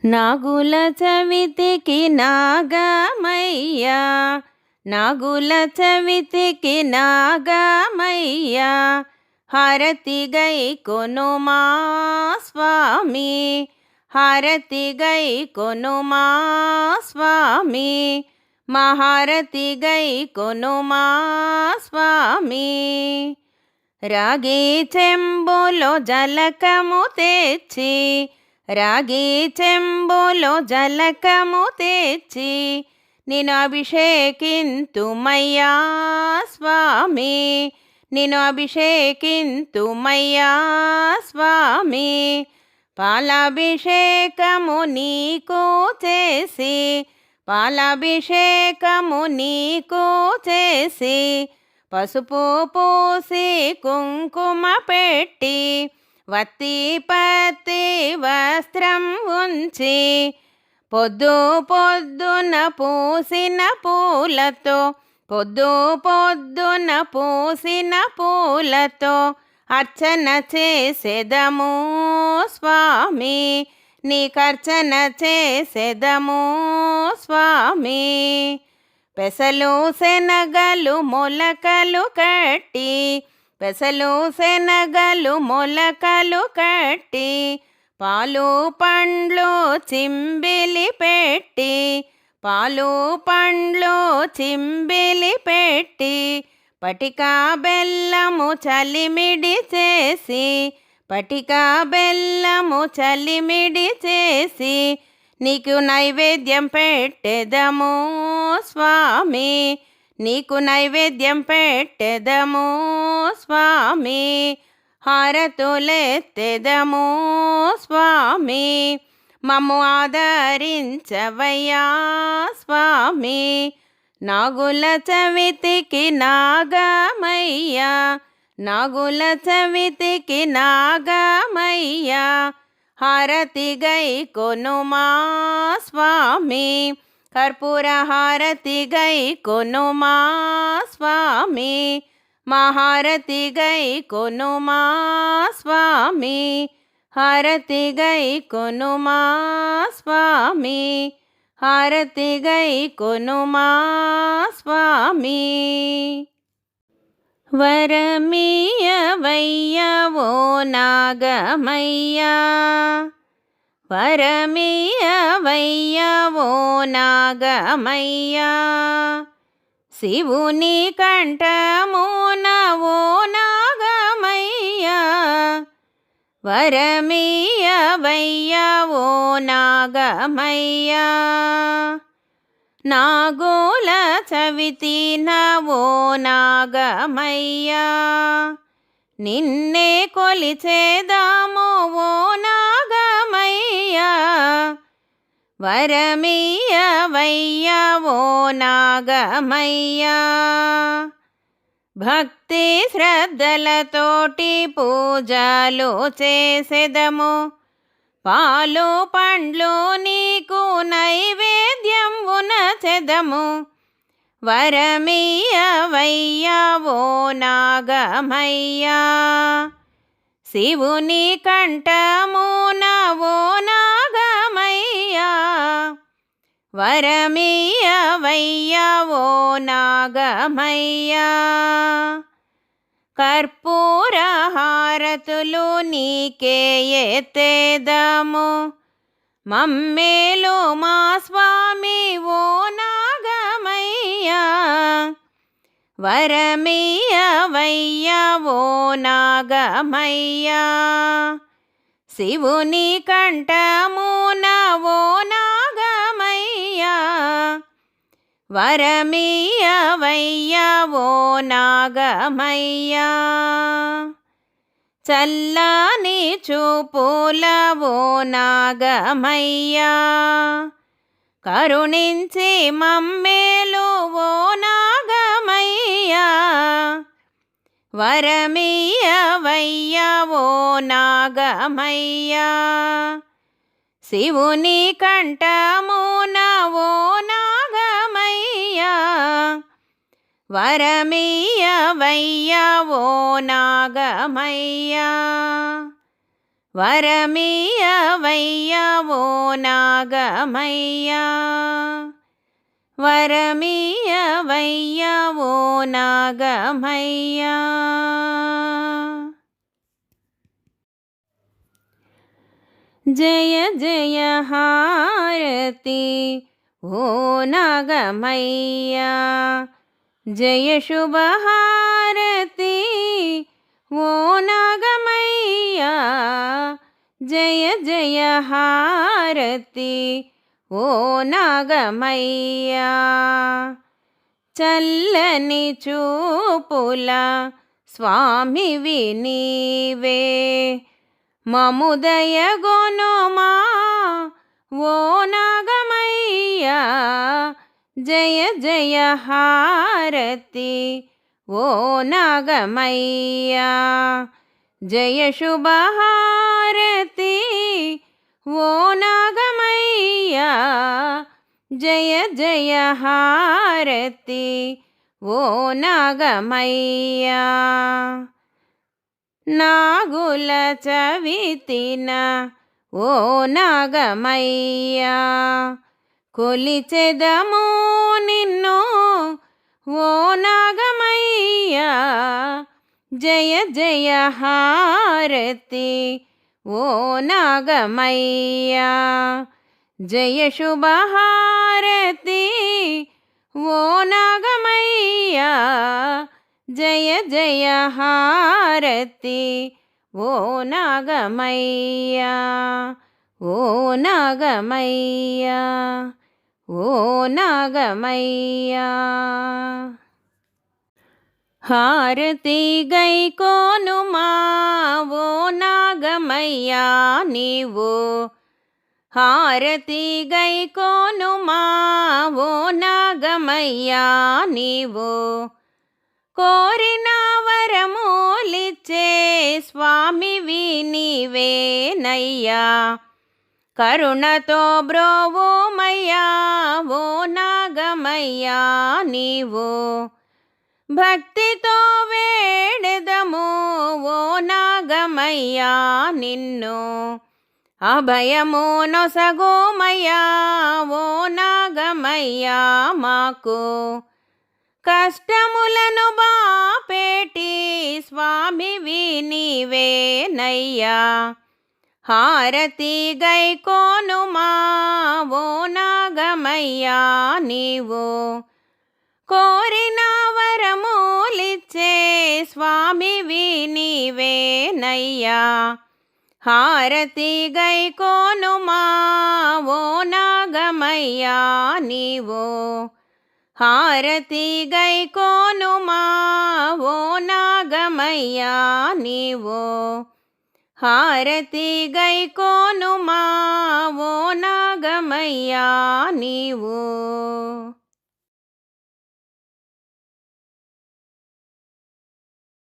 నాగుల చవితికి నాగమయ్య, నాగుల చవితికి నాగమయ్య, హారతి గై కొనుమా స్వామి, హారతి గై కొనుమా స్వామి, మహారతి గై కొనుమా స్వామి. రాగి చెంబులో జలకము తెచ్చి, రాగి చెంబులో జలకము తెచ్చి, నిన్ను అభిషేకింతుమయ్యా స్వామి, నిన్ను అభిషేకింతుమయ్యా స్వామి. పాలాభిషేకము నీకు చేసి, పాలాభిషేకము నీకు చేసి, పసుపు పూసి కుంకుమ పెట్టి, వత్తి పత్తి వస్త్రం ఉంచి, పొద్దు పొద్దున పూసిన పూలతో, పొద్దు పొద్దున పూసిన పూలతో అర్చన చేసెదము స్వామి, నీకర్చన చేసెదము స్వామి. పెసలు శనగలు మొలకలు కట్టి, పెసలు శనగలు మొలకలు కట్టి, పాలు పండ్లు చింబిలి పెట్టి, పాలు పండ్లు చింబిలి పెట్టి, పటికా బెల్లము చలిమిడి చేసి, పటికా బెల్లము చలిమిడి చేసి, నీకు నైవేద్యం పెట్టెదము స్వామి, నీకు నైవేద్యం పెట్టెదము స్వామి. హారతులెత్తెదము స్వామి, మమ్ము ఆదరించవయ్యా స్వామి. నాగుల చవితికి నాగమయ్య, నాగుల చవితికి నాగమయ్య, హారతి గై కొనుమా స్వామి, కర్పూర హారతి గై కొనుమా స్వామి, మహారతి గై కొనుమా స్వామి, హారతి గై కొనుమా స్వామి, హారతి గై కొనుమా స్వామి. వరమియ్యవయ్యా ఓ నాగమయ్యా, వరమియ్యవయ్యా ఓ నాగమయ్యా, శివుని కంఠమున ఓ నాగమయ్యా, వరమియ్యవయ్యా ఓ నాగమయ్యా. నాగుల చవితి నవో నాగమయ్యా, నిన్నే కొలిచేదాము ఓ నాగమయ్యా, వరమియ్యవయ్యా ఓ నాగమయ్యా. భక్తి శ్రద్ధలతోటి పూజలు చేసెదము, పాలు పండ్లు నీకు నైవేద్యం ఉనచెదము, వరమియ్యవయ్యా ఓ నాగమయ్యా, శివుని కంఠమున ఓ నాగమయ్యా, వరమియ్యవయ్యా ఓ నాగమయ్యా. కర్పూర హారతులు నీకే ఎత్తెదము, మమ్మేలు మా స్వామి ఓ నాగమయ్యా, వరమియ్యవయ్యా ఓ నాగమయ్యా, శివుని కంఠమున ఓ నాగమయ్యా, వరమియ్యవయ్యా ఓ నాగమయ్యా. చల్లని చూపుల ఓ నాగమయ్యా, కరుణించి మమ్మేలు ఓ నాగమయ్యా, వరమియ్యవయ్యా ఓ నాగమయ్యా, శివుని కంఠమున ఓ నాగమయ్యా, వరమియ్యవయ్యా ఓ నాగమయ్యా, వరమియ్యవయ్యా ఓ నాగమయ్యా, వరమియ్యవయ్యా ఓ నాగమయ్యా. జయ జయ హారతి ఓ నాగమయ్యా, జయ శుభహారతి ఓ నాగమయ్యా, జయ జయ హారతి ఓ నాగమయ్యా. చల్లని చూపుల స్వామివి నీవే, మముదయగొనుమా ఓ నాగమయ్యా, జయ జయ హారతి ఓ నాగమయ్యా, జయ శుభహారతి ఓ నాగమయ్యా, జయ జయ హారతి ఓ నాగమయ్యా. నాగుల చవితిన ఓ నాగమయ్యా, కొలిచెదము నిన్ను ఓ నాగమయ్యా, జయ జయ హారతి ఓ నాగమయ్యా, జయ శుభహారతి ఓ నాగమయ్యా, జయ జయ హారతి ఓ నాగమయ్యా, ఓ నాగమయ్యా, ఓ నాగమయ్యా. హారతి గైకోనుమా ఓ నాగమయ్యా నీవు, హారతి గైకోనుమా ఓ నాగమయ్యా నీవు, కోరిన వరములిచ్చే స్వామివి నీవేనయ్యా, కరుణతో బ్రోవుమయ్యా ఓ నాగమయ్యా నీవు, భక్తితో వేడెదము ఓ నాగమయ్యా నిన్ను, అభయము నొసగోమయ్యా ఓ నాగమయ్యా మాకు, కష్టములను బాపేటి స్వామివి నీవేనయ్యా, హారతి గైకోనుమా ఓ నాగమయ్యా నీవు, కోరిన వరములిచ్చే స్వామివి నీవేనయ్యా, హారతి గైకోనుమా ఓ నాగమయ్యా నీవు, హారతి గైకోనుమా ఓ నాగమయ్యా నీవు, హారతి గైకోనుమా ఓ నాగమయ్యా నీవు.